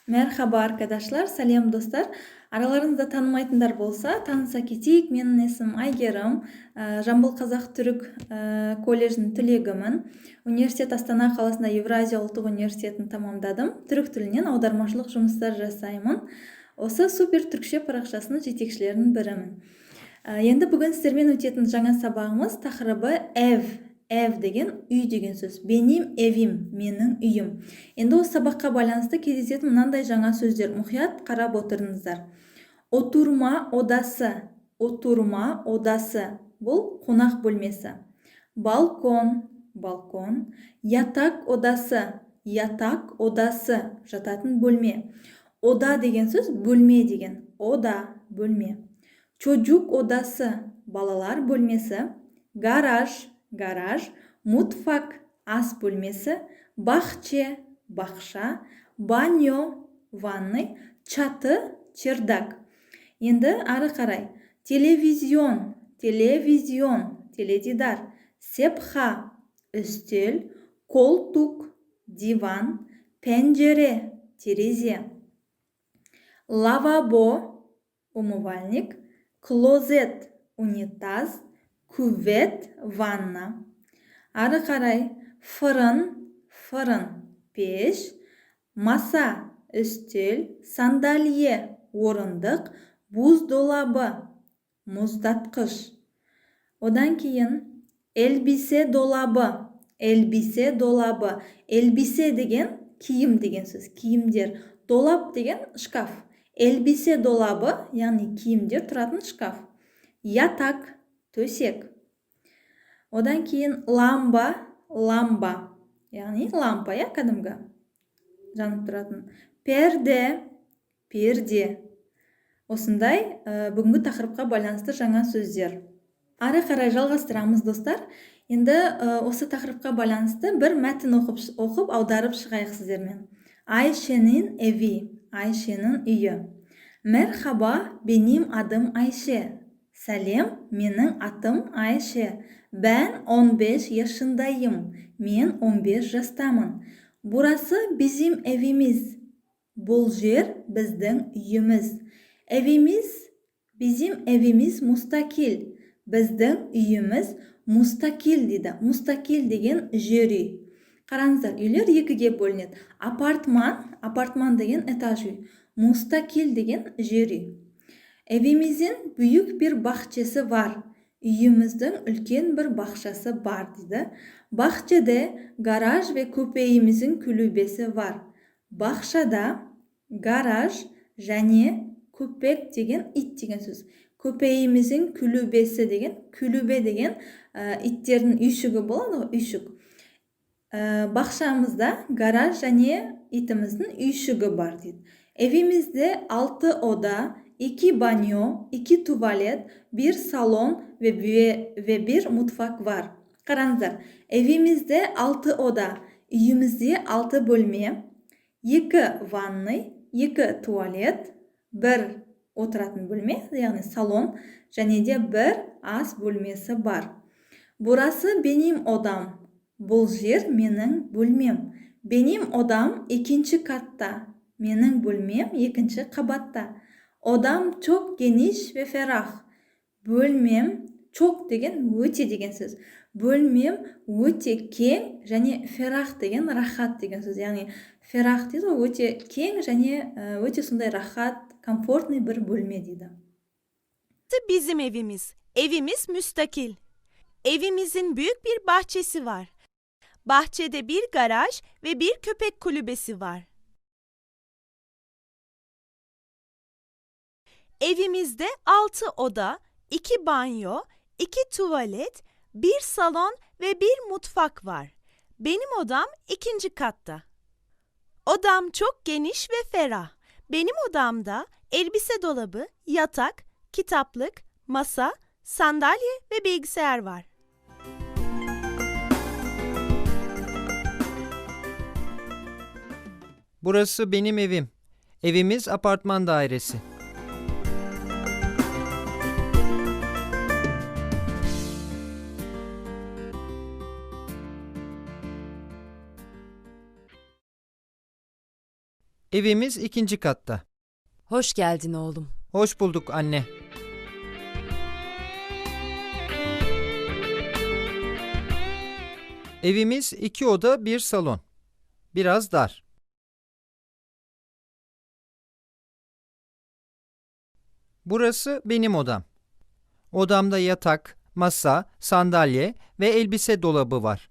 Merhaba arkadaşlar, selam dostlar. Aralarınızda tanımaytınдар bolsa, tanısa keteyik. Menin esim Aygerim. Жамбыл Қазақ-Түрік колледжінің түлегімін. Университет Астана қаласында Евразия ұлттық университетін тамамдадым. Түрік тілінен аудармашылық жұмыстар жасаймын. Осы супер түркше парақшасының жетекшілерінің бірімін. Енді бүгін сіздермен өтетін жаңа сабағымыз тақырыбы Ev деген үй деген сөз. Benim evim, менің үйім. Енді осы сабаққа байланысты кездесетін мынандай жаңа сөздер. Мұқият қарап отырыңыздар. Oturma odası. Oturma odası. Бұл қонақ бөлмесі. Balkon. Balkon. Yatak odası. Yatak odası. Жататын бөлме. Oda деген сөз бөлме деген. Oda, бөлме. Çocuk odası. Балалар бөлмесі. Garaj. Garaj, mutfak, ас бөлмесі, бахче, бақша, баньо, ванной, çatı, чердак. Енді ары қарай. Телевизион, теледидар, сепха, үстел, колтук, диван, пенжере, терезе. Lavabo, умывальник, клозет, унитаз, Küvet, vanna. Ары қарай. Fırın, пеш. Masa, üstel. Sandalye, орындық. Buzdolabı, мұздатқыш. Одан кейін elbise dolabı. Elbise деген киім деген сөз. Киімдер. Dolap деген шкаф. Elbise dolabı, яғни киімдер тұратын шкаф. Yatak, төсек. Одан кейін ламба, яғни лампа, кәдімгі жанып тұратын. Перде. Осындай бүгінгі тақырыпқа байланысты жаңа сөздер. Ары қарай жалғастырамыз, достар. Енді осы тақырыпқа байланысты бір мәтін оқып аударып шығайық сіздермен. Ayşe'nin evi, Ayşe'nin үйі. Merhaba, benim adım Ayşe. Сәлем, менің атым Айше. Ben 15 yaşındayım. Мен 15 жастамын. Burası bizim evimiz. Бұл жер біздің үйіміз. Bizim evimiz mustakil. Біздің үйіміз mustakil дейді. Mustakil деген жер үй. Қараңыздар, үйлер екіге бөлінеді. Апартман деген этаж үй. Mustakil деген жер үй. Evimizin büyük bir bahçesi var. Үйіміздің үлкен бір бақшасы бар дейді. Bahçede garaj ve köpeğimizin kulübesi var. Бақшада гараж және köpek деген ит деген сөз. Köpeğimizin kulübesi деген, kulübe деген иттердің үйшігі болады ғой, үйшік. Бақшамызда гараж және итіміздің үйшігі бар дейді. Evimizde 6 oda, 2 banyo, 2 tuvalet, 1 salon ve 1 mutfak var. Қараңыздар, evimizde 6 oda, үйімізде 6 бөлме, 2 ванной, 2 туалет, 1 отыратын бөлме, яғни салон, және де 1 ас бөлмесі бар. Burası benim odam. Бұл жер менің бөлмем. Benim odam ikinci katta. Менің бөлмем екінші қабатта. Odam çok geniş ve ferah. Бөлмем, çok деген өте деген сөз. Бөлмем өте кең және ferah деген рахат деген сөз. Яғни ferah дейді, өте кең және өте сондай рахат, комфортный бір бөлме дейді. Bizim evimiz. Evimiz müstakil. Evimizin büyük bir bahçesi var. Bahçede bir garaj ve bir köpek kulübesi var. Evimizde 6 oda, 2 banyo, 2 tuvalet, 1 salon ve 1 mutfak var. Benim odam 2. katta. Odam çok geniş ve ferah. Benim odamda elbise dolabı, yatak, kitaplık, masa, sandalye ve bilgisayar var. Burası benim evim. Evimiz apartman dairesi. Evimiz 2. katta. Hoş geldin oğlum. Hoş bulduk anne. Evimiz 2 oda 1 salon. Biraz dar. Burası benim odam. Odamda yatak, masa, sandalye ve elbise dolabı var.